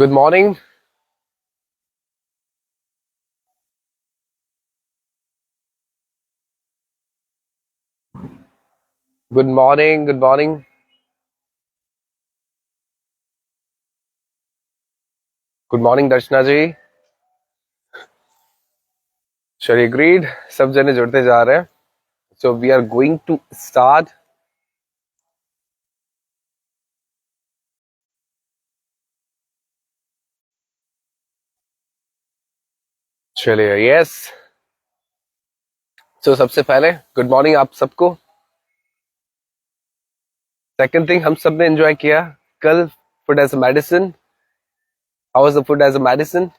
Good morning. Good morning. Good morning. Good morning, दर्शना जी. चलिए agreed. सब जने जुड़ते जा रहे हैं. So we are going to start. चलिए yes. So सबसे पहले good morning आप सबको. Second thing हम सब ने enjoy किया कल food as a medicine. How was the food as a medicine?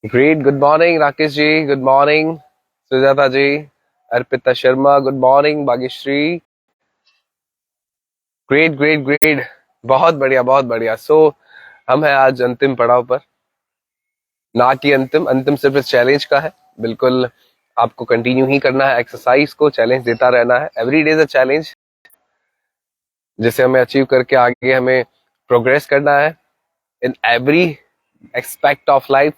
Great. Good morning Rakesh ji. Good morning Sujata ji. Arpita Sharma. Good morning Bhagyashree. Great, great, great. बहुत बढ़िया, बहुत बढ़िया. So हम हैं आज अंतिम पड़ाव पर. ना कि अंतिम अंतिम सिर्फ इस चैलेंज का है. बिल्कुल आपको कंटिन्यू ही करना है एक्सरसाइज को. चैलेंज देता रहना है. Every day is a challenge जिसे हमें अचीव करके आगे हमें प्रोग्रेस करना है in every aspect of life.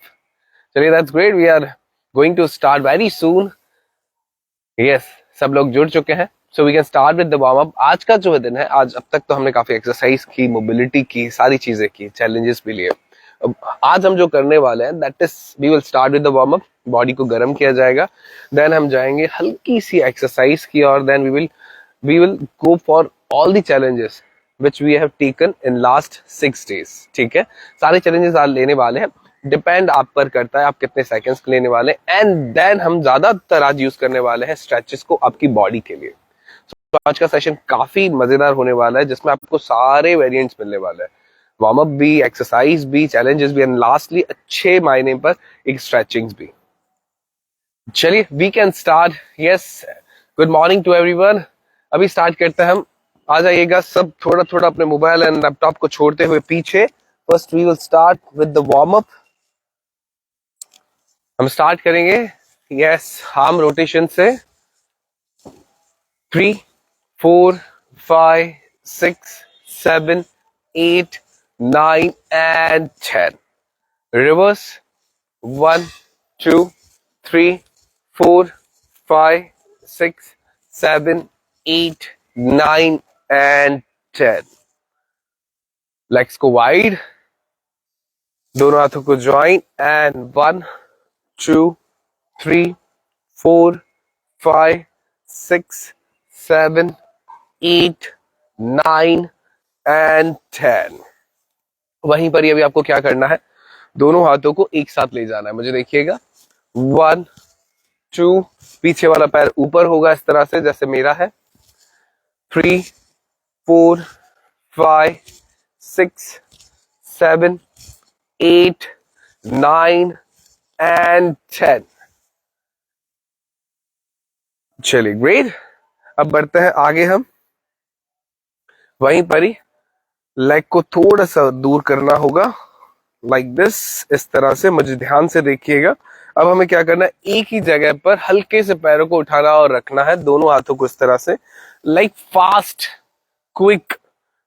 चलिए that's great. We are going to start very soon. Yes सब लोग जुड़ चुके हैं. So we can start with the warm up. आज का जो दिन है, आज अब तक तो हमने काफी एक्सरसाइज की, मोबिलिटी की, सारी चीजें की, चैलेंजेस भी लिए. अब आज हम जो करने वाले हैं that is we will start with the warm up. Body को गर्म किया जाएगा. देन हम जाएंगे हल्की सी एक्सरसाइज की और then we will go for all the challenges which we have taken in last 6 days. ठीक है, सारे चैलेंजेस आज लेने वाले हैं. डिपेंड आप पर करता है आप कितने सेकंड्स लेने वाले हैं. एंड देन हम ज्यादातर आज यूज करने वाले हैं स्ट्रेचेस को आपकी बॉडी के लिए. तो आज का सेशन काफी मजेदार होने वाला है जिसमें आपको सारे वेरिएंट्स मिलने वाले हैं. वार्म अप भी, एक्सरसाइज भी, चैलेंजेस भी एंड लास्टली अच्छे मायने पर एक स्ट्रेचिंग्स भी. चलिए we can start. Yes good morning to everyone. अभी स्टार्ट करते हैं हम. आ जाइएगा सब थोड़ा थोड़ा अपने मोबाइल एंड लैपटॉप को छोड़ते हुए पीछे. First we will start with the warm up. हम स्टार्ट करेंगे यस आर्म रोटेशन से. 3, 4, 5, 6, 7, 8, 9 and 10. Reverse. 1, 2, 3, 4, 5, 6, 7, 8, 9 and 10. Legs को wide. दोनों हाथों को join and 1, 2, 3, 4, 5, 6, 7, 8, 9 and 10. वहीं पर ही अभी आपको क्या करना है, दोनों हाथों को एक साथ ले जाना है. मुझे देखिएगा. 1, 2, पीछे वाला पैर ऊपर होगा इस तरह से जैसे मेरा है. 3, 4, 5, 6, 7, 8, 9 and 10. चलिए ग्रेट. अब बढ़ते हैं आगे. हम वहीं पर ही लेग को थोड़ा सा दूर करना होगा लाइक दिस, इस तरह से. मुझे ध्यान से देखिएगा. अब हमें क्या करना है, एक ही जगह पर हल्के से पैरों को उठाना और रखना है. दोनों हाथों को इस तरह से लाइक फास्ट क्विक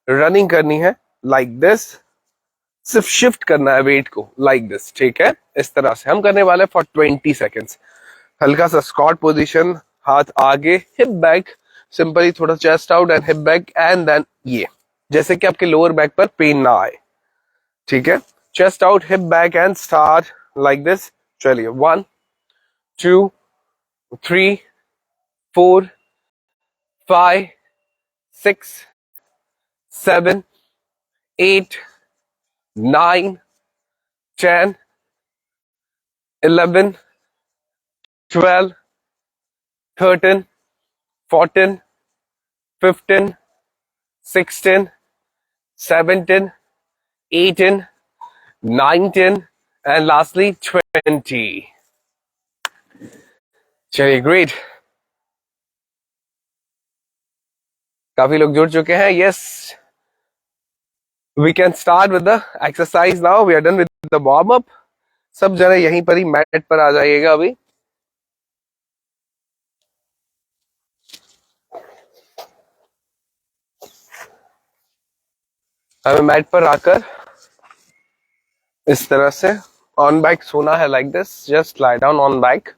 रनिंग करनी है लाइक दिस. सिर्फ शिफ्ट करना है वेट को लाइक दिस. ठीक है, इस तरह से हम करने वाले फॉर 20 सेकेंड्स. हल्का सा स्क्वाट पोजीशन, हाथ आगे, हिप बैक, सिंपली थोड़ा chest out and hip back and then ये, जैसे कि आपके लोअर बैक पर पेन ना आए. ठीक है, chest out, hip back and start like this. चलिए 1, 2, 3, 4, 5, 6, 7, 8, 9, 10, 11, 12, 13, 14, 15, 16, 17, 18, 19 and lastly 20. चलिए ग्रेट. काफी लोग जुड़ चुके हैं. Yes we can start with the exercise now. We are done with the warm up. सब जने यहीं पर ही मैट पर आ जाइएगा. अभी हमें मैट पर आकर इस तरह से ऑन बैक सोना है, like this, just lie down on back,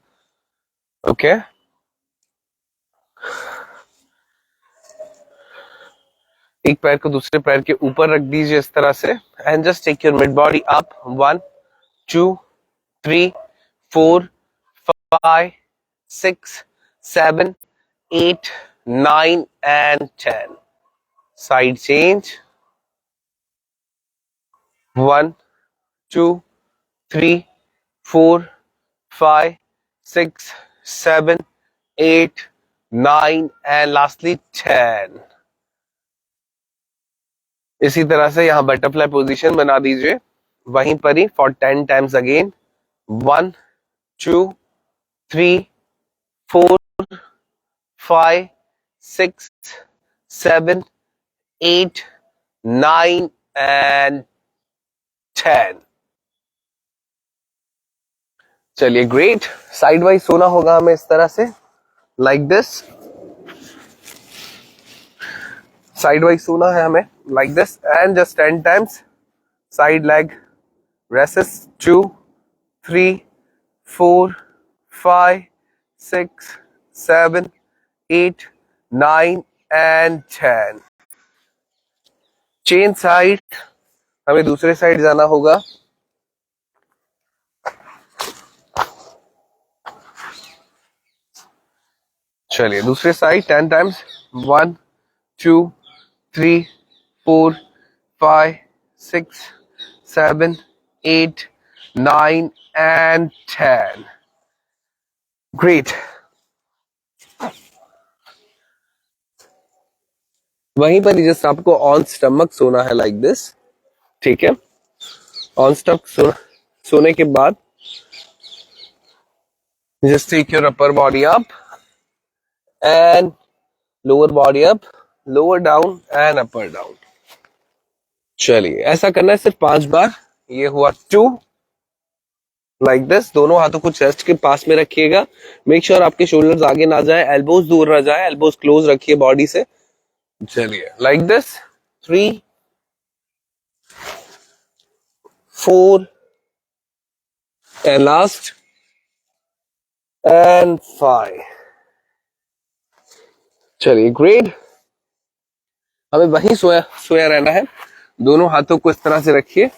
okay. एक पैर को दूसरे पैर के ऊपर रख दीजिए इस तरह से, and just take your mid body up, 1 2 3 4 5 6 7 8 9 and 10. Side change, 1 2 3 4 5 6 7 8 9 and lastly 10. इसी तरह से यहां बटरफ्लाई पोजीशन बना दीजिए, वहीं पर ही फॉर 10 टाइम्स अगेन, 1 2 3 4 5 6 7 8 9 and 10. चलिए ग्रेट। साइड वाइज सोना होगा हमें इस तरह से, लाइक दिस। साइड वाइज सोना है हमें like this, and just 10 times side leg raises, 2 3 4 5 6 7 8 9 and 10. Change side, हमें दूसरे साइड जाना होगा। चलिए दूसरे साइड 10 टाइम्स, 1 2 3 4 5 6 7 8 9 and 10. ग्रेट। वहीं पर जस्ट आपको ऑन स्टमक सोना है लाइक दिस, ठीक है। ऑन स्टमक सोने के बाद just take your upper body up and lower body up, lower down and upper down. चलिए ऐसा करना है सिर्फ 5 बार। ये हुआ 2, लाइक दिस। दोनों हाथों को चेस्ट के पास में रखिएगा, मेक श्योर आपके शोल्डर्स आगे ना जाए, एल्बोज दूर ना जाए, एल्बोज क्लोज रखिए बॉडी से। चलिए like this, 3 4 and last and 5। चलिए ग्रेट। हमें वहीं सोया रहना है। दोनों हाथों को इस तरह से रखिए।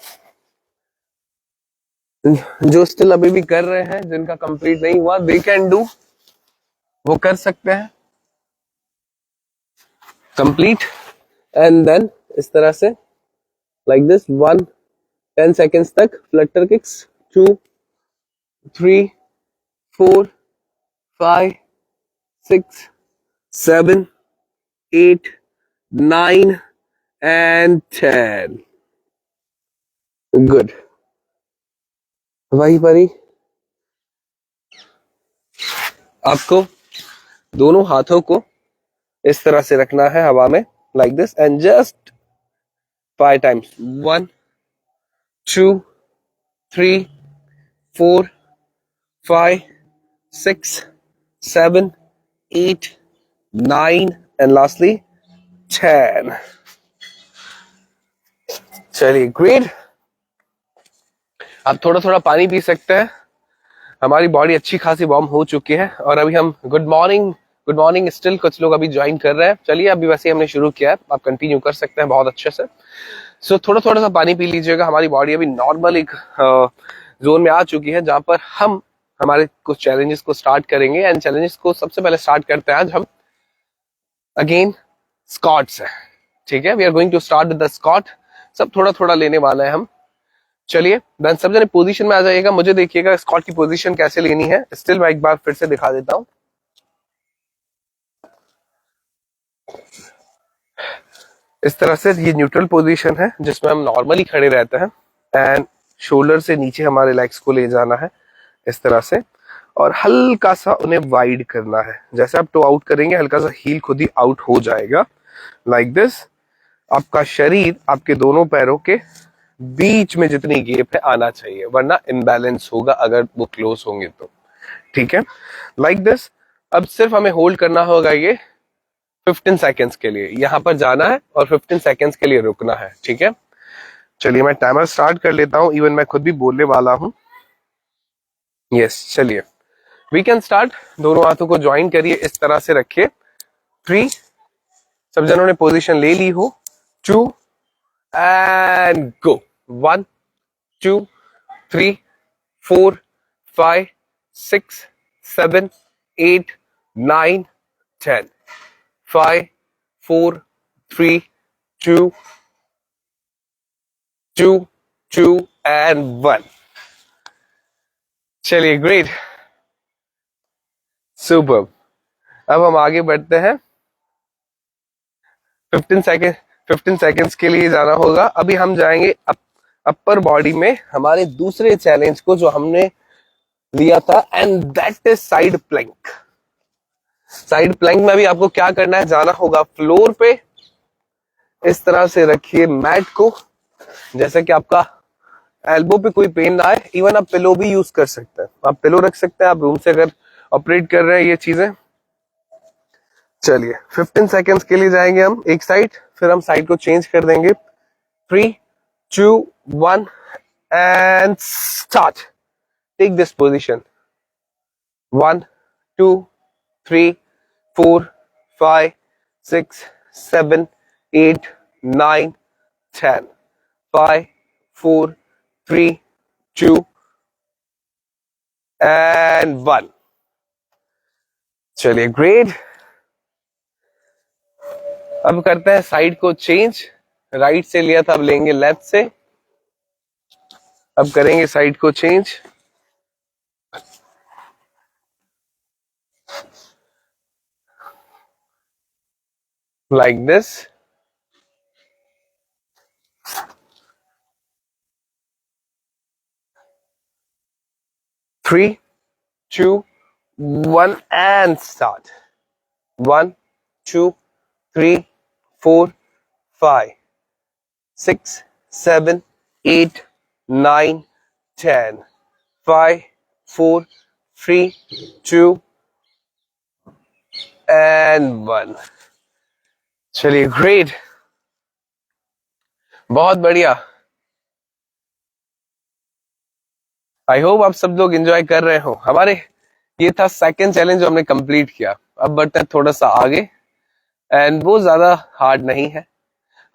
जो स्टिल अभी भी कर रहे हैं, जिनका कंप्लीट नहीं हुआ, दे कैन डू, वो कर सकते हैं कंप्लीट। एंड देन इस तरह से लाइक दिस, 1 10 सेकेंड्स तक फ्लटर किक्स, 2 3 4 5 6 7 8 9 and 10. गुड। वहीं पर ही आपको दोनों हाथों को इस तरह से रखना है हवा में, like this, and just 5 times, 1 2 3 4 5 6 7 8 9 and lastly 10. चलिए ग्रेट। आप थोड़ा थोड़ा पानी पी सकते हैं। हमारी बॉडी अच्छी खासी वार्म हो चुकी है और अभी हम गुड मॉर्निंग स्टिल कुछ लोग अभी ज्वाइन कर रहे हैं। चलिए अभी वैसे ही हमने शुरू किया है, आप कंटिन्यू कर सकते हैं बहुत अच्छे से। सो थोड़ा थोड़ा सा पानी पी लीजिएगा। हमारी बॉडी अभी नॉर्मल एक जोन में आ चुकी है जहां पर हम हमारे कुछ चैलेंजेस को स्टार्ट करेंगे। एंड चैलेंजेस को सबसे पहले स्टार्ट करते हैं आज हम अगेन स्क्वाट्स है, ठीक है। We are going to start with the squat. सब थोड़ा थोड़ा लेने वाला है हम। चलिए देन सब जने पोजीशन में आ जाइएगा। मुझे देखिएगा स्क्वाट की पोजीशन कैसे लेनी है। स्टिल मैं एक बार फिर से दिखा देता हूं। इस तरह से ये न्यूट्रल पोजीशन है जिसमें हम नॉर्मली खड़े रहते हैं एंड शोल्डर से नीचे हमारे लेग्स को ले जाना है इस तरह से, और हल्का सा उन्हें वाइड करना है। जैसे आप टो आउट करेंगे हल्का सा हील खुद ही आउट हो जाएगा, लाइक दिस। आपका शरीर आपके दोनों पैरों के बीच में जितनी गैप है आना चाहिए, वरना इम्बैलेंस होगा अगर वो क्लोज होंगे तो, ठीक है, लाइक दिस। अब सिर्फ हमें होल्ड करना होगा ये 15 सेकेंड्स के लिए। यहां पर जाना है और 15 सेकेंड्स के लिए रुकना है, ठीक है। चलिए मैं टाइमर स्टार्ट कर लेता हूं, इवन मैं खुद भी बोलने वाला हूं। यस, चलिए वी कैन स्टार्ट। दोनों हाथों को ज्वाइन करिए, इस तरह से रखिए। 3, सब जनों ने पोजीशन ले ली हो। 2 एंड गो। 1 2 3 4 5 6 7 8 9 10। 5 4 3 2 2 2 एंड 1। चलिए ग्रेट, सुपर। अब हम आगे बढ़ते हैं। 15 सेकेंड्स के लिए जाना होगा। अभी हम जाएंगे अपर बॉडी में हमारे दूसरे चैलेंज को जो हमने लिया था, and that is side plank. Side plank में भी आपको क्या करना है, जाना होगा फ्लोर पे। इस तरह से रखिए मैट को, जैसे कि आपका एल्बो पे कोई पेन ना आए। इवन आप पिलो भी यूज कर सकते हैं, आप पिलो रख सकते हैं, आप रूम से अगर ऑपरेट कर रहे हैं ये चीजें। चलिए 15 सेकेंड्स के लिए जाएंगे हम एक साइड, फिर हम साइड को चेंज कर देंगे। 3 2 1 and start. Take this position. 1 2 3 4 5 6 7 8 9 10। 5 4 3 2 and 1। चलिए ग्रेट। अब करते हैं साइड को चेंज। राइट से लिया था, अब लेंगे लेफ्ट से। अब करेंगे साइड को change. Like this. 3 2 1 and start. 1 2 3 4 5 6 7 8 9 10। 5 4 3 2 and 1। चलिए ग्रेट, बहुत बढ़िया। आई होप आप सब लोग एंजॉय कर रहे हो। हमारे ये था सेकंड चैलेंज जो हमने कंप्लीट किया। अब बढ़ते हैं थोड़ा सा आगे, एंड वो ज्यादा हार्ड नहीं है।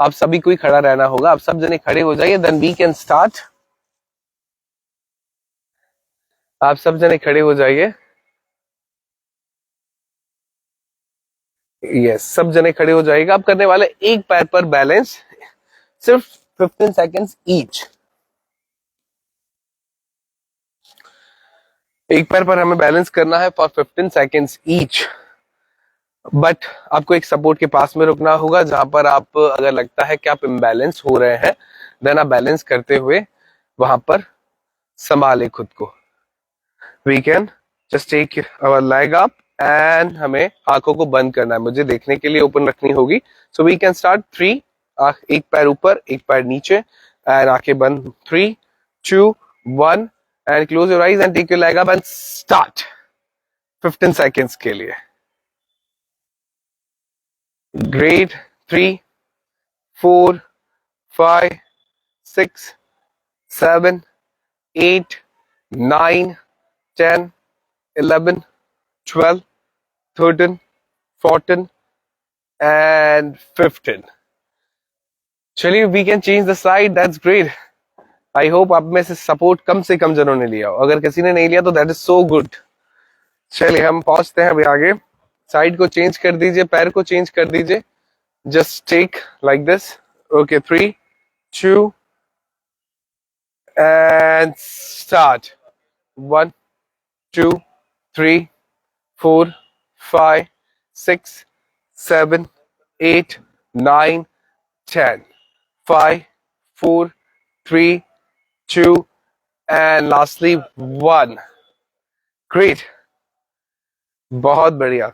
आप सभी को ही खड़ा रहना होगा। आप सब जने खड़े हो जाइए, देन वी कैन स्टार्ट। आप सब जने खड़े हो जाइए। यस, सब जने खड़े हो जाएगा। आप करने वाले एक पैर पर बैलेंस, सिर्फ 15 सेकेंड्स ईच। एक पैर पर हमें बैलेंस करना है फॉर 15 सेकेंड्स ईच। बट आपको एक सपोर्ट के पास में रुकना होगा, जहां पर आप अगर लगता है कि आप इम्बैलेंस हो रहे हैं, देन आप बैलेंस करते हुए वहां पर संभाले खुद को। We can just take our leg up, and हमें आंखों को बंद करना है, मुझे देखने के लिए ओपन रखनी होगी। सो वी कैन स्टार्ट। 3, एक पैर ऊपर एक पैर नीचे, एंड आंखें बंद। 3 2 1 and close your eyes and take your leg up and start. 15 seconds के लिए। ग्रेट। 3 4 5 6 7 8 9 10 11 12 13 14 and 15। चलिए we can change the side. That's great. I hope आप में से कम जनों ने लिया हो। अगर किसी ने नहीं लिया तो दैट इज सो गुड। चलिए हम पहुंचते हैं अभी आगे। साइड को चेंज कर दीजिए, पैर को चेंज कर दीजिए। Just take like this. Okay, 3 2 and start। 1 2 3 4 5 6 7 8 9 10। 5 4 3 2 and lastly 1। Great, बहुत बढ़िया,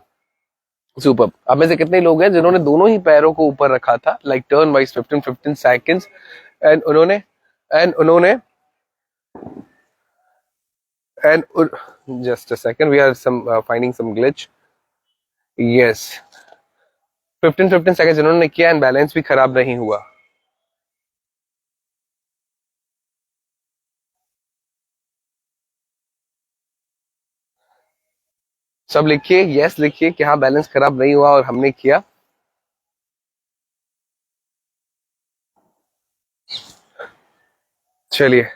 सुपर। अब में से कितने लोग हैं जिन्होंने दोनों ही पैरों को ऊपर रखा था, like turn wise 15 seconds, and उन्होंने just a second, we are finding some glitch। yes, 15 second जिन्होंने किया एंड बैलेंस भी खराब नहीं हुआ। सब लिखिए, यस लिखिए कि हाँ बैलेंस खराब नहीं हुआ और हमने किया। चलिए,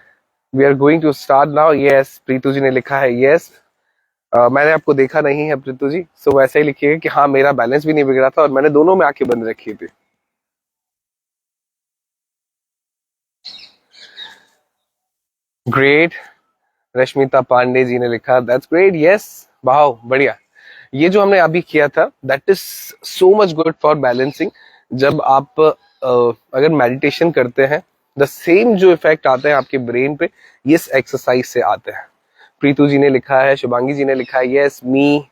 we are going to start now. Yes, Preetu ji ने लिखा है यस। मैंने आपको देखा नहीं है प्रीतु जी, सो वैसे ही लिखिएगा कि हाँ मेरा बैलेंस भी नहीं बिगड़ा था और मैंने दोनों में आंखें बंद रखी थी। ग्रेट। रश्मिता पांडे जी ने लिखा दैट्स ग्रेट, यस, वाह बढ़िया। ये जो हमने अभी किया था that is so much good for balancing. जब आप अगर मेडिटेशन करते हैं, द सेम जो इफेक्ट आते हैं आपके ब्रेन पे, ये एक्सरसाइज से आते हैं। प्रीतु जी ने लिखा है, शुभांगी जी ने लिखा है यस मी।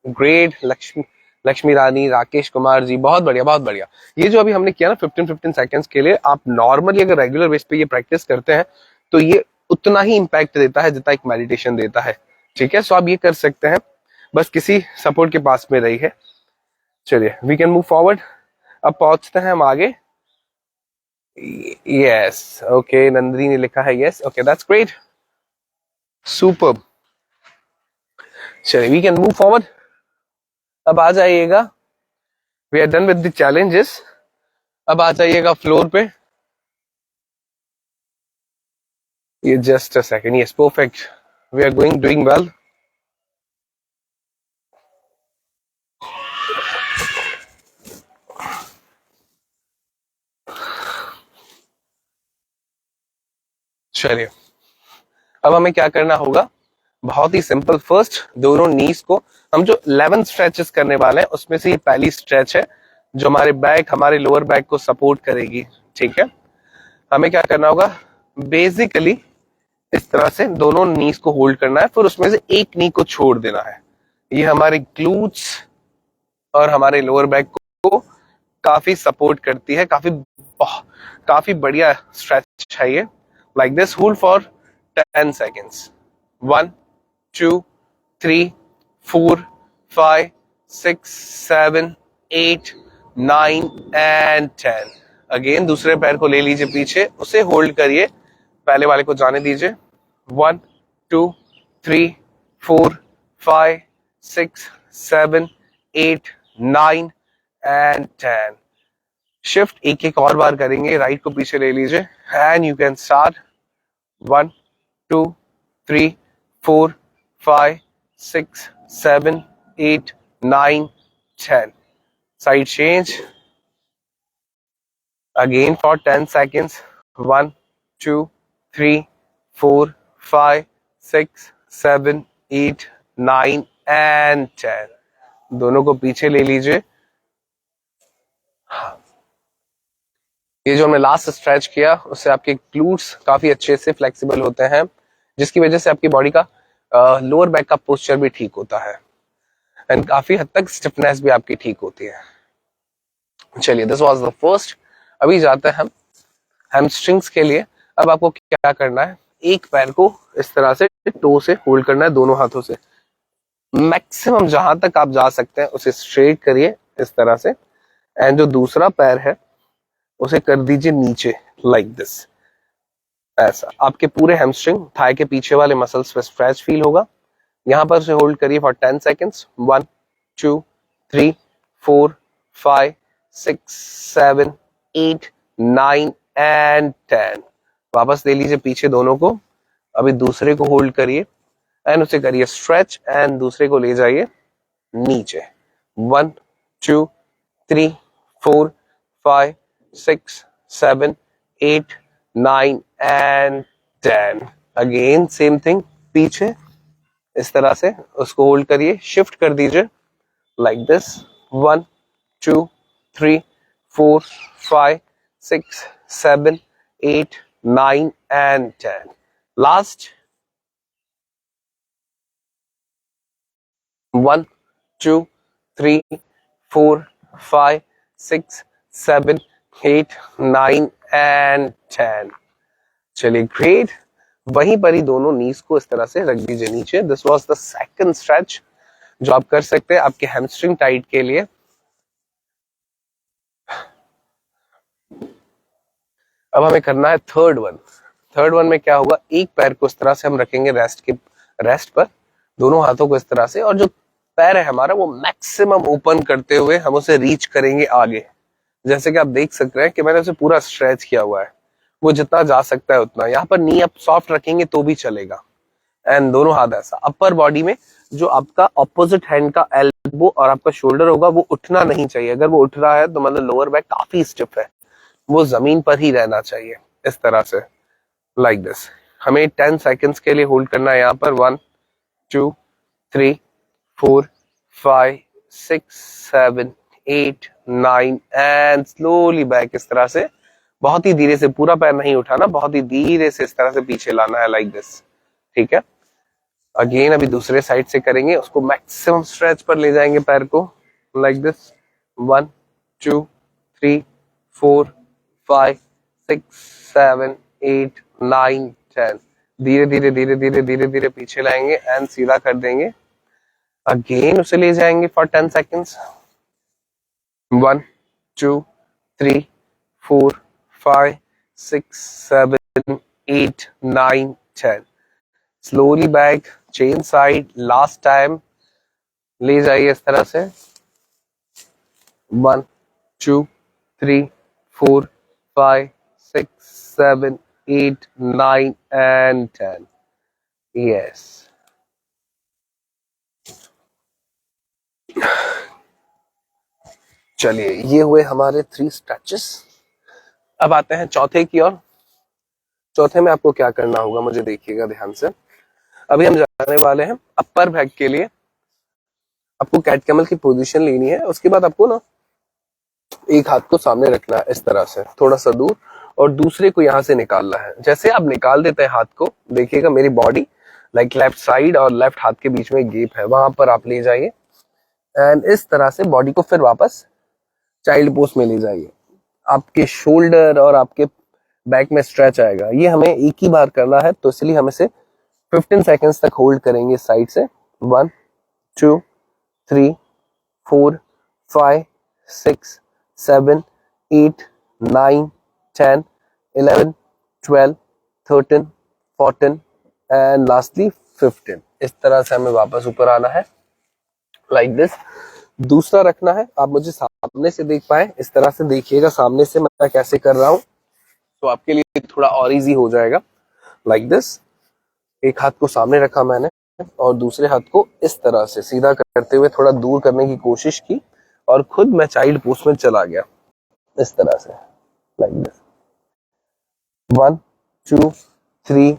ग्रेट। लक्ष्मी लक्ष्मी रानी, राकेश कुमार जी, बहुत बढ़िया बहुत बढ़िया। ये जो अभी हमने किया ना 15-15 सेकेंड्स के लिए, आप नॉर्मली अगर रेगुलर बेस पे ये प्रैक्टिस करते हैं तो ये उतना ही इंपैक्ट देता है जितना एक मेडिटेशन देता है। ठीक है, सो आप ये कर सकते हैं, बस किसी सपोर्ट के पास में रही है। चलिए, वी कैन मूव फॉरवर्ड। अब पहुंचते हैं हम आगे। यस, ओके, नंदिनी ने लिखा है yes, okay that's great, super. चलिए, वी कैन मूव फॉरवर्ड। अब आ जाइएगा, we are done with the challenges. अब आ जाइएगा फ्लोर पे। ये just a second, yes perfect, we are going doing well. चलिए, अब हमें क्या करना होगा, बहुत ही सिंपल। फर्स्ट दोनों नीज को हम जो 11 स्ट्रेचेस करने वाले हैं उसमें से ये पहली स्ट्रेच है जो हमारे बैक, हमारे लोअर बैक को सपोर्ट करेगी। ठीक है, हमें क्या करना होगा, बेसिकली इस तरह से दोनों नीज को होल्ड करना है, फिर उसमें से एक नी को छोड़ देना है। ये हमारे ग्लूट्स और हमारे लोअर बैक को काफी सपोर्ट करती है, काफी बढ़िया स्ट्रेच है ये। Like this, hold for 10 seconds. 1 2 3 4 5 6 7 8 9 and 10। Again दूसरे पैर को ले लीजिए पीछे, उसे होल्ड करिए, पहले वाले को जाने दीजिए। 1 2 3 4 5 6 7 8 9 एंड 10। शिफ्ट एक एक और बार करेंगे, राइट को पीछे ले लीजिए and you can start. 1 2 3 4 5 6 7 8 9 10। Side change again for 10 seconds. 1 2 3 4 5 6 7 8 9 and 10। दोनों को पीछे ले लीजिए। ये जो हमने लास्ट स्ट्रेच किया उससे आपके ग्लूट्स काफी अच्छे से फ्लेक्सिबल होते हैं, जिसकी वजह से आपकी बॉडी का लोअर बैक का पोस्चर भी ठीक होता है एंड काफी हद तक स्टिफनेस भी आपकी ठीक होती है। चलिए, दिस वाज द फर्स्ट। अभी जाते हैं हम हैमस्ट्रिंग्स के लिए। अब आपको क्या करना है, एक पैर को इस तरह से टो से होल्ड करना है दोनों हाथों से। मैक्सिमम जहां तक आप जा सकते हैं उसे स्ट्रेट करिए इस तरह से, एंड जो दूसरा पैर है उसे कर दीजिए नीचे, लाइक दिस। ऐसा आपके पूरे हैमस्ट्रिंग थाई के पीछे वाले मसल्स पे स्ट्रेच फील होगा। यहां पर उसे होल्ड करिए फॉर 10 सेकेंड्स। 1 2 3 4 5 6 7 8 9 एंड 10। वापस ले लीजिए पीछे दोनों को। अभी दूसरे को होल्ड करिए एंड उसे करिए स्ट्रेच एंड दूसरे को ले जाइए नीचे। 1 2 3 4 5 6 7 8 9 एंड 10। अगेन सेम थिंग, पीछे इस तरह से उसको होल्ड करिए, शिफ्ट कर दीजिए like this. 1 2 3 4 5 6 7 8 9 and 10। Last. 1 2 3 4 5 6 7 8 9 and 10। चलिए, ग्रेट। वहीं पर ही दोनों नीज को इस तरह से रख दीजिए नीचे। This was the second stretch जो आप कर सकते हैं आपके हैमस्ट्रिंग टाइट के लिए। अब हमें करना है थर्ड वन। थर्ड वन में क्या होगा, एक पैर को इस तरह से हम रखेंगे रेस्ट पर, दोनों हाथों को इस तरह से, और जो पैर है हमारा वो मैक्सिमम ओपन करते हुए हम उसे रीच करेंगे आगे। जैसे कि आप देख सकते हैं कि मैंने उसे पूरा स्ट्रेच किया हुआ है, वो जितना जा सकता है उतना। यहाँ पर नी आप सॉफ्ट रखेंगे तो भी चलेगा। एंड दोनों हाथ ऐसा अपर बॉडी में, जो आपका ऑपोजिट हैंड का एल्बो और आपका शोल्डर होगा वो उठना नहीं चाहिए। अगर वो उठ रहा है तो मतलब लोअर बैक काफी स्टिफ है, वो जमीन पर ही रहना चाहिए इस तरह से, लाइक दिस। हमें 10 सेकेंड्स के लिए होल्ड करना है यहाँ पर। 1 2 3 4 5 6 7 8 9 एंड स्लोली बैक। इस तरह से बहुत ही धीरे से, पूरा पैर नहीं उठाना, बहुत ही धीरे से इस तरह से पीछे लाना है, लाइक दिस। ठीक है, अगेन अभी दूसरे साइड से करेंगे, उसको मैक्सिमम स्ट्रेच पर ले जाएंगे पैर को, लाइक दिस। 1 2 3 4 5 6 7 8 9 10। धीरे धीरे धीरे धीरे धीरे धीरे पीछे लाएंगे एंड सीधा कर देंगे। अगेन उसे ले जाएंगे for 10 seconds. 1 2 3 4 5 6 7 8 9 10। Slowly back, chain side, last time ले जाइए इस तरह से। 1 2 3 4 5 6 7 8 9 एंड 10। यस, चलिए ये हुए हमारे 3 स्ट्रेचेस। अब आते हैं चौथे की ओर। चौथे में आपको क्या करना होगा, मुझे देखिएगा ध्यान से। अभी हम जाने वाले हैं अपर बैक के लिए। आपको कैट कैमल की पोजीशन लेनी है। उसके बाद आपको ना एक हाथ को सामने रखना है इस तरह से, थोड़ा सा दूर, और दूसरे को यहाँ से निकालना है। जैसे आप निकाल देते हैं हाथ को, देखिएगा मेरी बॉडी लाइक लेफ्ट साइड और लेफ्ट हाथ के बीच में एक गैप है, वहां पर आप ले जाइए एंड इस तरह से बॉडी को फिर वापस चाइल्ड पोज में ले जाइए। आपके शोल्डर और आपके बैक में स्ट्रेच आएगा। ये हमें एक ही बार करना है, तो इसलिए हम इसे 15 सेकेंड्स तक होल्ड करेंगे साइड से। 1 2 3 4 5 6 7 8 9 10 11 12 13 14 एंड लास्टली 15। इस तरह से हमें वापस ऊपर आना है, लाइक दिस। दूसरा रखना है, आप मुझे सामने से देख पाए, इस तरह से देखिएगा सामने से मैं कैसे कर रहा हूं, तो आपके लिए थोड़ा और इजी हो जाएगा, लाइक दिस। एक हाथ को सामने रखा मैंने और दूसरे हाथ को इस तरह से सीधा करते हुए थोड़ा दूर करने की कोशिश की और खुद मैं चाइल्ड पोज में चला गया इस तरह से, like this. 1 2 3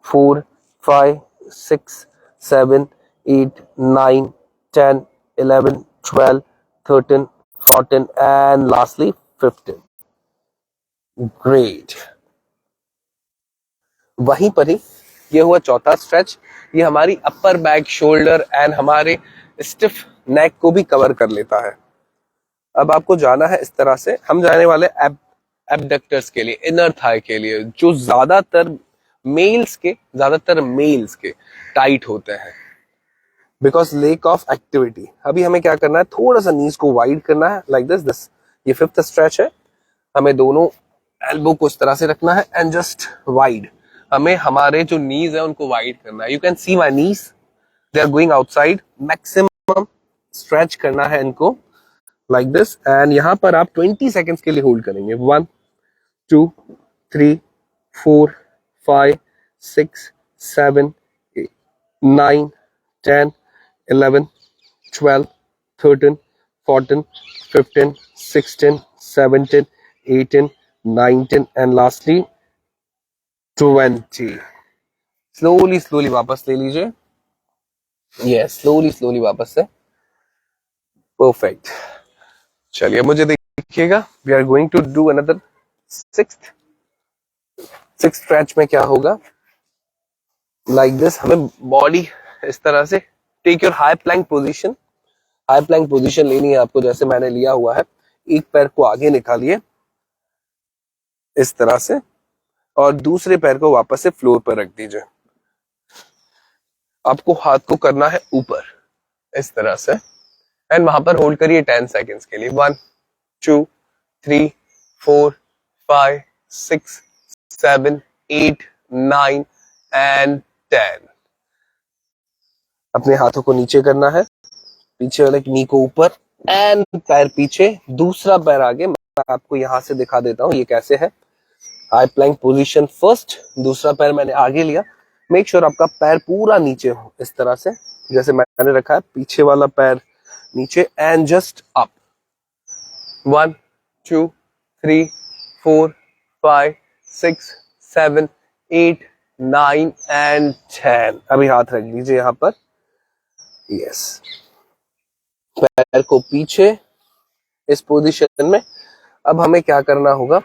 4 5 6 7 8 9 10 11 12 13 14 and lastly 15। Great. वहीं पर ही ये हुआ चौथा स्ट्रेच। ये हमारी अपर बैक, शोल्डर एंड हमारे स्टिफ नेक को भी कवर कर लेता है। अब आपको जाना है इस तरह से, हम जाने वाले एबडक्टर्स के लिए, इनर थाई के लिए, जो ज्यादातर मेल्स के टाइट होते हैं बिकॉज लेक ऑफ एक्टिविटी। अभी हमें क्या करना है, थोड़ा सा नीज को वाइड करना है, लाइक दिस। ये 5th स्ट्रेच है। हमें दोनों एल्बो को इस तरह से रखना है एंड जस्ट वाइड। हमें हमारे जो नीज है उनको वाइड करना है। You can see my knees, they are going outside. Maximum stretch करना है इनको, लाइक दिस। एंड यहाँ पर आप 20 सेकेंड्स के लिए होल्ड करेंगे। 1 2 3 4 5 6 7 8 9 10 11 12 13 14 15 16 17 18 19 एंड लास्टली 20। स्लोली स्लोली वापस ले लीजिए। यस, स्लोली स्लोली वापस से। परफेक्ट। चलिए मुझे देखिएगा, we are going to do another sixth stretch में क्या होगा, लाइक दिस। हमें बॉडी इस तरह से, take your high plank position. High plank position लेनी है आपको, जैसे मैंने लिया हुआ है। एक पैर को आगे निकालिए इस तरह से और दूसरे पैर को वापस से फ्लोर पर रख दीजिए। आपको हाथ को करना है ऊपर इस तरह से एंड वहां पर होल्ड करिए 10 सेकेंड्स के लिए। 1 2 3 4 5 6 7 8 9 एंड 10। अपने हाथों को नीचे करना है पीछे वाले नी को ऊपर एंड पैर पीछे, दूसरा पैर आगे। मैं आपको यहां से दिखा देता हूं ये कैसे है। हाई प्लैंक पोजीशन फर्स्ट, दूसरा पैर मैंने आगे लिया। मेक श्योर आपका पैर पूरा नीचे हो, इस तरह से जैसे मैंने रखा है। पीछे वाला पैर नीचे एंड जस्ट अप। 1 2 3 4 5 6 7 8 9 एंड 10। अभी हाथ रख लीजिए यहां पर। यस, पैर को पीछे इस पोजीशन में। अब हमें क्या करना होगा,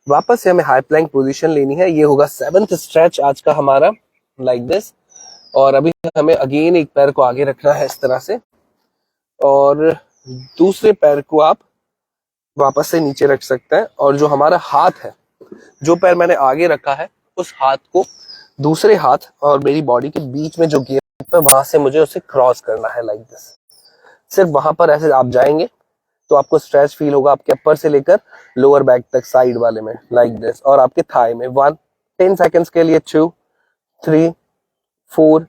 वापस से हमें हाई प्लैंक पोजीशन लेनी है। ये होगा 7th स्ट्रेच आज का हमारा, लाइक दिस। और अभी हमें अगेन एक पैर को आगे रखना है इस तरह से, और दूसरे पैर को आप वापस से नीचे रख सकते हैं। और जो हमारा हाथ है, जो पैर मैंने आगे रखा है, उस हाथ को दूसरे हाथ और मेरी बॉडी के बीच में जो गैप है, वहां से मुझे उसे क्रॉस करना है, लाइक दिस। सिर्फ वहां पर ऐसे आप जाएंगे तो आपको स्ट्रेच फील होगा आपके अपर से लेकर लोअर बैक तक, साइड वाले में, लाइक दिस। और आपके थाई में 10 सेकेंड्स के लिए 2 3 4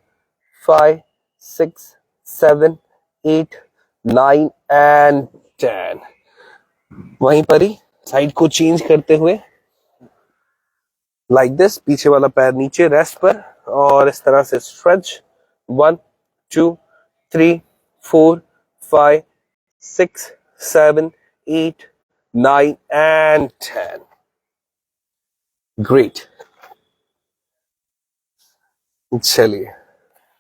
5 6 7 8 9 एंड 10। वहीं पर ही साइड को चेंज करते हुए, लाइक दिस, पीछे वाला पैर नीचे रेस्ट पर, और इस तरह से स्ट्रेच। 1 2 3 4 5 6 7 8 9 एंड 10। ग्रेट, चलिए,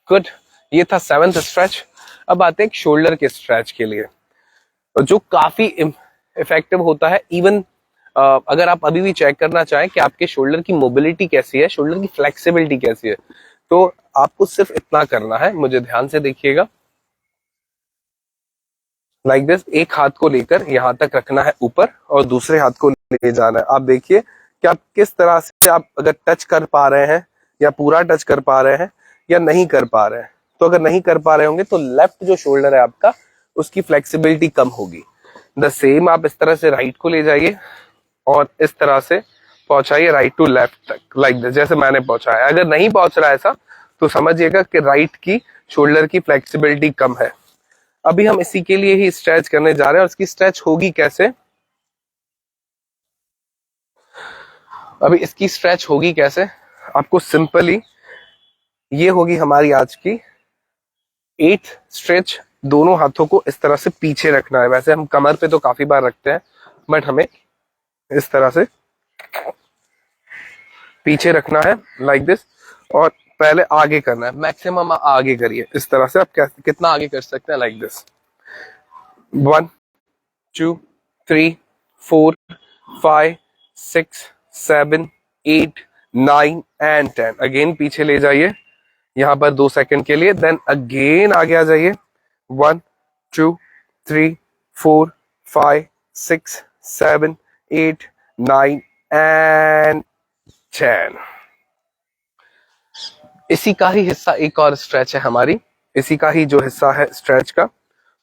गुड। ये था 7th स्ट्रेच। अब आते हैं शोल्डर के स्ट्रेच के लिए, जो काफी इफेक्टिव होता है। इवन अगर आप अभी भी चेक करना चाहें कि आपके शोल्डर की मोबिलिटी कैसी है, शोल्डर की फ्लेक्सिबिलिटी कैसी है, तो आपको सिर्फ इतना करना है। मुझे ध्यान से देखिएगा, लाइक दिस। एक हाथ को लेकर यहां तक रखना है ऊपर, और दूसरे हाथ को ले जाना है। आप देखिए कि आप किस तरह से, आप अगर टच कर पा रहे हैं, या पूरा टच कर पा रहे हैं, या नहीं कर पा रहे हैं। तो अगर नहीं कर पा रहे होंगे तो लेफ्ट जो शोल्डर है आपका, उसकी फ्लेक्सिबिलिटी कम होगी। द सेम आप इस तरह से राइट को ले जाइए, और इस तरह से पहुंचाइए राइट टू लेफ्ट तक, लाइक दिस, जैसे मैंने पहुंचाया। अगर नहीं पहुंच रहा है ऐसा, तो समझिएगा कि राइट की शोल्डर की फ्लेक्सिबिलिटी कम है। अभी हम इसी के लिए ही स्ट्रेच करने जा रहे हैं, और इसकी स्ट्रेच होगी कैसे, अभी इसकी स्ट्रेच होगी कैसे, आपको सिंपली, ये होगी हमारी आज की 8th स्ट्रेच। दोनों हाथों को इस तरह से पीछे रखना है। वैसे हम कमर पे तो काफी बार रखते हैं, बट हमें इस तरह से पीछे रखना है, लाइक दिस। और पहले आगे करना है, मैक्सिमम आगे करिए। इस तरह से आप कितना आगे कर सकते हैं, लाइक दिस। 1 2 3 4 5 6 7 8 9 एंड 10। अगेन पीछे ले जाइए यहां पर 2 सेकंड के लिए, देन अगेन आगे आ जाइए। 1 2 3 4 5 6 7 8 9 एंड 10। इसी का ही हिस्सा एक और स्ट्रेच है हमारी, इसी का ही जो हिस्सा है स्ट्रेच का।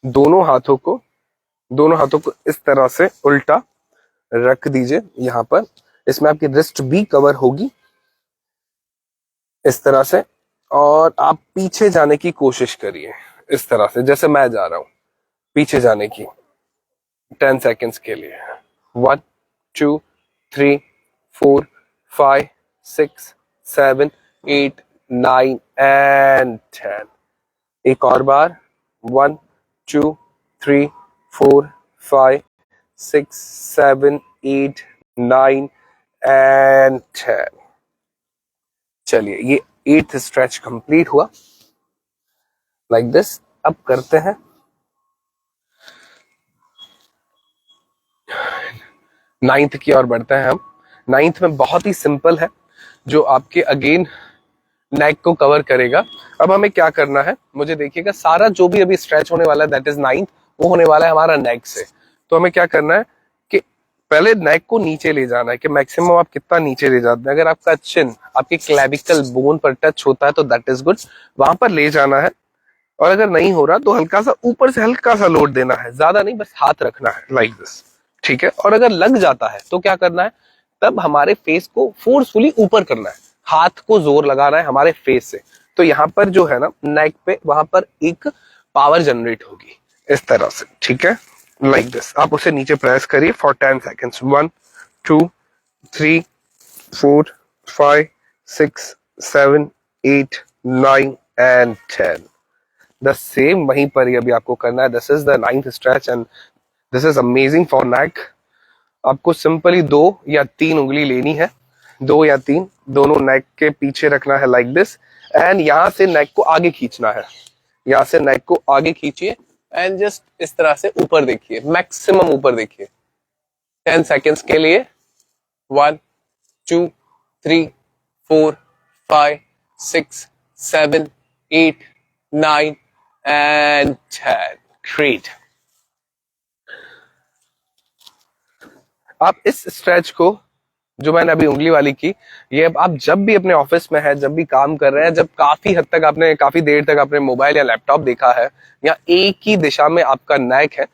दोनों हाथों को इस तरह से उल्टा रख दीजिए यहां पर। इसमें आपकी रिस्ट भी कवर होगी, इस तरह से। और आप पीछे जाने की कोशिश करिए, इस तरह से, जैसे मैं जा रहा हूं पीछे जाने की, 10 सेकेंड्स के लिए। 1 2 3 4 5 6 7 8 9 एंड 10। एक और बार। 1 2 3 4 5 6 7 8 9 एंड 10। चलिए, ये 8th स्ट्रेच कंप्लीट हुआ, लाइक दिस। अब करते हैं 9th की ओर बढ़ते हैं हम। 9th में बहुत ही सिंपल है, जो आपके अगेन नेक को कवर करेगा। अब हमें क्या करना है, मुझे देखिएगा, सारा जो भी अभी स्ट्रेच होने वाला है, दैट इज 9th, वो होने वाला है हमारा नेक से। तो हमें क्या करना है कि पहले नेक को नीचे ले जाना है, कि मैक्सिमम आप कितना नीचे ले जाते हैं। अगर आपका चिन आपके क्लेविकल बोन पर टच होता है तो दैट इज गुड, वहां पर ले जाना है। और अगर नहीं हो रहा तो हल्का सा ऊपर से हल्का सा लोड देना है, ज्यादा नहीं, बस हाथ रखना है, लाइक दिस, ठीक है। और अगर लग जाता है तो क्या करना है, तब हमारे फेस को फोर्सफुली ऊपर करना है, हाथ को जोर लगाना है हमारे फेस से। तो यहाँ पर जो है ना, नेक पे, वहां पर एक पावर जनरेट होगी। इस तरह से, ठीक है, लाइक दिस। आप उसे नीचे प्रेस करिए for 10 seconds. 1 2 3 4 5 6 7 8 9 and 10। The same वहीं पर ही अभी आपको करना है। This is the 9th stretch and this is amazing for neck. आपको सिंपली 2 या 3 उंगली लेनी है, 2 या 3 दोनों नेक के पीछे रखना है लाइक दिस, एंड यहां से नेक को आगे खींचना है। यहां से नेक को आगे खींचिए एंड जस्ट इस तरह से ऊपर देखिए, मैक्सिमम ऊपर देखिए 10 सेकेंड्स के लिए। 1 2 3 4 5 6 7 8 9 एंड 10। ग्रेट। आप इस स्ट्रेच को, जो मैंने अभी उंगली वाली की, ये आप जब भी अपने ऑफिस में है, जब भी काम कर रहे हैं, जब काफी हद तक आपने काफी देर तक अपने मोबाइल या लैपटॉप देखा है या एक ही दिशा में आपका नेक है,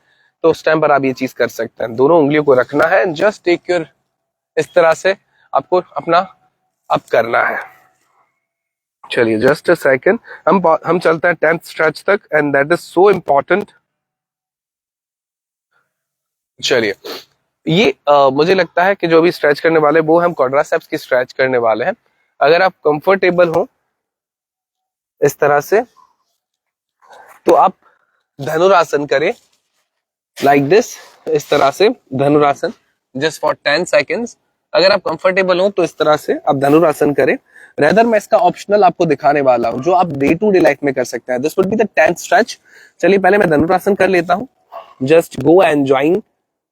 तो उस टाइम पर आप ये चीज कर सकते हैं। दोनों उंगलियों को रखना है एंड जस्ट टेक योर, इस तरह से आपको अपना अप करना है। चलिए जस्ट अ सेकेंड, हम चलते हैं 10th स्ट्रेच तक and that is so important. चलिए, ये मुझे लगता है कि जो अभी स्ट्रेच करने वाले वो हम क्वाड्रासेप्स की स्ट्रेच करने वाले हैं। अगर आप कंफर्टेबल हो इस तरह से, तो आप धनुरासन करें लाइक दिस, इस तरह से धनुरासन जस्ट फॉर 10 सेकेंड्स। अगर आप कंफर्टेबल हो तो इस तरह से आप धनुरासन करें। रेदर मैं इसका ऑप्शनल आपको दिखाने वाला हूं, जो आप डे टू डे लाइफ में कर सकते हैं। This would be the 10th stretch. चलिए पहले मैं धनुरासन कर लेता हूं। Just go and join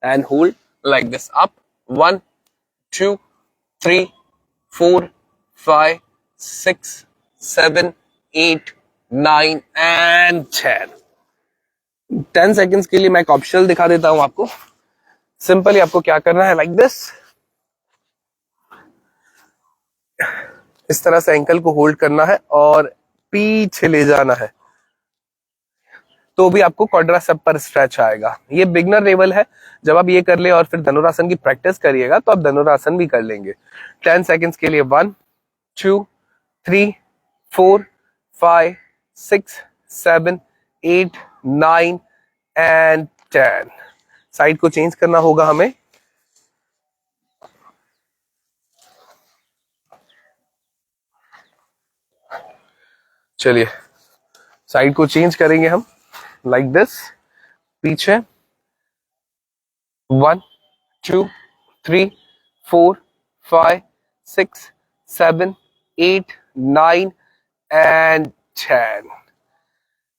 and hold like this. Up 1 2 3 4 5 6 7 8 9 and 10। 10 seconds के लिए मैं एक ऑप्शनल दिखा देता हूं आपको। सिंपली आपको क्या करना है, लाइक दिस, इस तरह से एंकल को होल्ड करना है और पीछे ले जाना है, तो भी आपको क्वाड्रासेप पर स्ट्रेच आएगा। ये बिगनर लेवल है। जब आप ये कर ले और फिर धनुरासन की प्रैक्टिस करिएगा तो आप धनुरासन भी कर लेंगे। 10 सेकेंड्स के लिए 1 2 3 4 5 6 7 8 9 एंड 10। साइड को चेंज करना होगा हमें। चलिए साइड को चेंज करेंगे हम लाइक दिस, पीछे 1 2 3 4 5 6 7 8 9 एंड 10।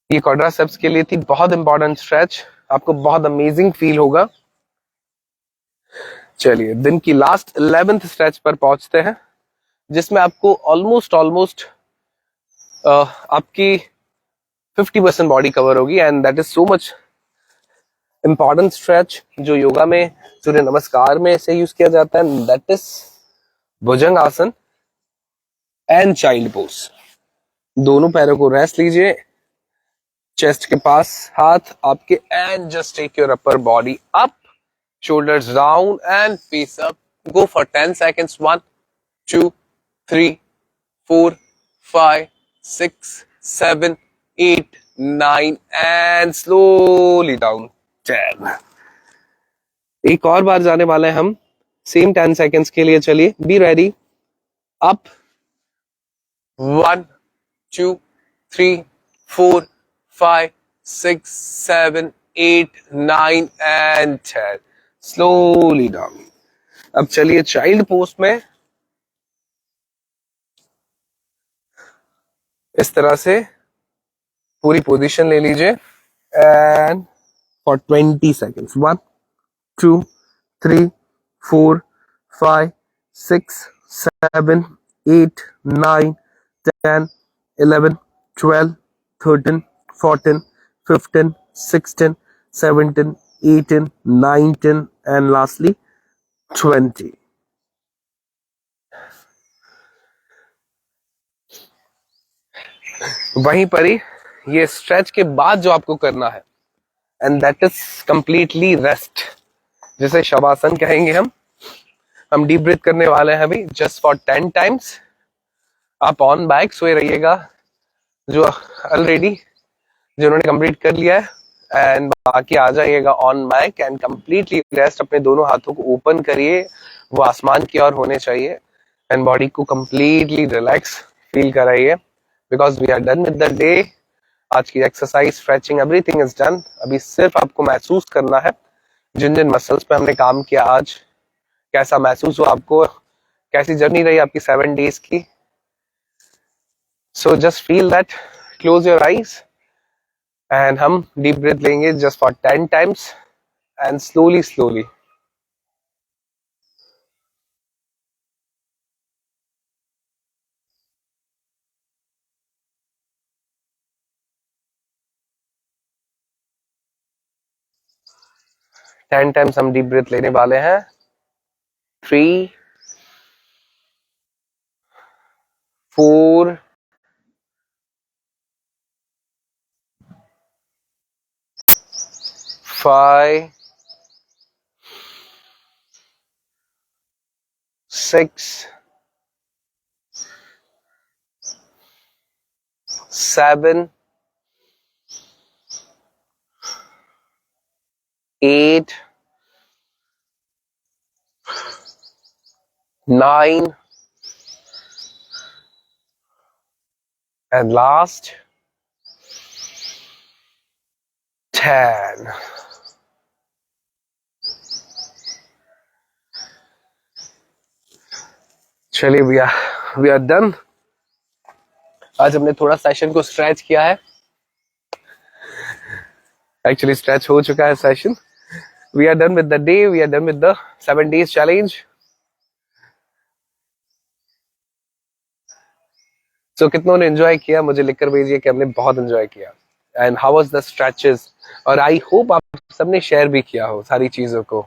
ये क्वाड्रासेप्स के लिए थी बहुत इंपॉर्टेंट स्ट्रेच। आपको बहुत अमेजिंग फील होगा। चलिए दिन की लास्ट 11th स्ट्रेच पर पहुंचते हैं, जिसमें आपको ऑलमोस्ट आपकी 50% बॉडी कवर होगी and that is so much important stretch, जो योगा में, सूर्य नमस्कार में इसे यूज किया जाता है। दैट इज भुजंग आसन एंड चाइल्ड पोज। दोनों पैरों को रेस्ट लीजिए, चेस्ट के पास हाथ आपके, and just take your upper body up, shoulders down and face up. Go for 10 seconds. 1 2 3 4 5 6 7 8 9 and slowly down 10। एक और बार जाने वाले हैं हम सेम 10 सेकेंड्स के लिए। चलिए be ready. Up 1 2 3 4 5 6 7 8 9 and 10। Slowly down. अब चलिए चाइल्ड पोज में इस तरह से पूरी पोजीशन ले लीजिए and for 20 seconds. 1 2 3 4 5 6 7 8 9 10 11 12 13 14 15 16 17 18 19 and lastly 20। वहीं पर ही ये स्ट्रेच के बाद जो आपको करना है, and that is completely rest, जिसे शवासन कहेंगे हम डीप ब्रीथ करने वाले हैं अभी जस्ट फॉर 10 टाइम्स। आप ऑन बैक सोए रहिएगा, जो ऑलरेडी जिन्होंने कंप्लीट कर लिया है, एंड बाकी आ जाइएगा on mike and completely rest, अपने दोनों हाथों को ओपन करिए, वो आसमान की ओर होने चाहिए एंड बॉडी को कंप्लीटली रिलैक्स फील कराइए because we are done with the day. आज की exercise, stretching, everything is done. अभी सिर्फ आपको महसूस करना है जिन जिन मसल्स पे हमने काम किया आज, कैसा महसूस हुआ आपको, कैसी जर्नी रही आपकी 7 days की। So just feel that, close your eyes and हम डीप ब्रीथ लेंगे just for 10 times and slowly slowly. Ten times हम डीप ब्रीथ लेने वाले हैं। 3, 4, 5, 6, 7, 8, 9 and last 10। चलिए वी आर डन। आज हमने थोड़ा सेशन को स्ट्रेच किया है, एक्चुअली स्ट्रेच हो चुका है session. We are done with the day, we are done with the 7 days challenge. So कितनों ने एंजॉय किया मुझे लिखकर भेजिए कि हमने बहुत एंजॉय किया and how was the stretches. और आई होप आप सबने शेयर भी किया हो सारी चीजों को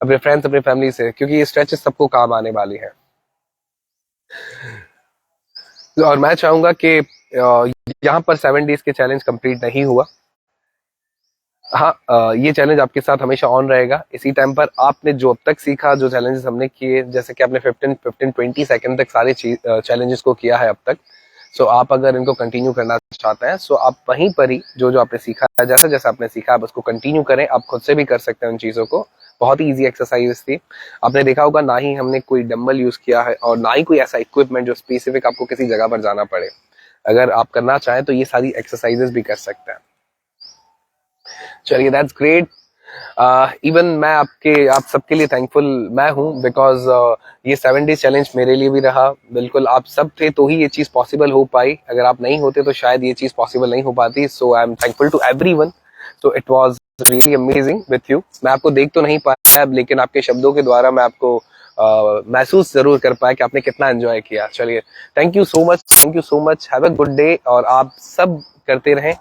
अपने फ्रेंड्स, अपने फैमिली से, क्योंकि ये स्ट्रेचेस सबको काम आने वाली है। और मैं चाहूंगा कि यहाँ पर 7 days के चैलेंज कंप्लीट नहीं हुआ। हाँ, ये चैलेंज आपके साथ हमेशा ऑन रहेगा। इसी टाइम पर आपने जो अब तक सीखा, जो चैलेंजेस हमने किए, जैसे कि आपने 15-20 सेकंड तक सारे चैलेंजेस को किया है अब तक। सो आप अगर इनको कंटिन्यू करना चाहते हैं, सो आप वहीं पर ही जो जो आपने सीखा है, जैसा जैसा आपने सीखा, आप उसको कंटिन्यू करें। आप खुद से भी कर सकते हैं उन चीजों को। बहुत ही इजी एक्सरसाइज थी। आपने देखा होगा, ना ही हमने कोई डंबल यूज किया है और ना ही कोई ऐसा इक्विपमेंट जो स्पेसिफिक आपको किसी जगह पर जाना पड़े। अगर आप करना चाहें तो ये सारी एक्सरसाइजेस भी कर सकते हैं। चलिए, दैट्स ग्रेट। इवन मैं आप सबके लिए थैंकफुल मैं हूँ बिकॉज ये 7 days चैलेंज मेरे लिए भी रहा। बिल्कुल आप सब थे तो ही ये चीज पॉसिबल हो पाई। अगर आप नहीं होते तो शायद ये चीज पॉसिबल नहीं हो पाती। So I am thankful to everyone. So it was really amazing with you. मैं आपको देख तो नहीं पाया, लेकिन आपके शब्दों के द्वारा मैं आपको महसूस जरूर कर पाया कि आपने कितना एंजॉय किया। चलिए, thank you so much, thank you so much. Have a good day. और आप सब करते रहें,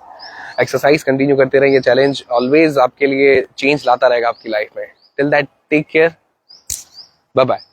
एक्सरसाइज कंटिन्यू करते रहें। ये चैलेंज ऑलवेज आपके लिए चेंज लाता रहेगा आपकी लाइफ में। Till that, take care, bye bye.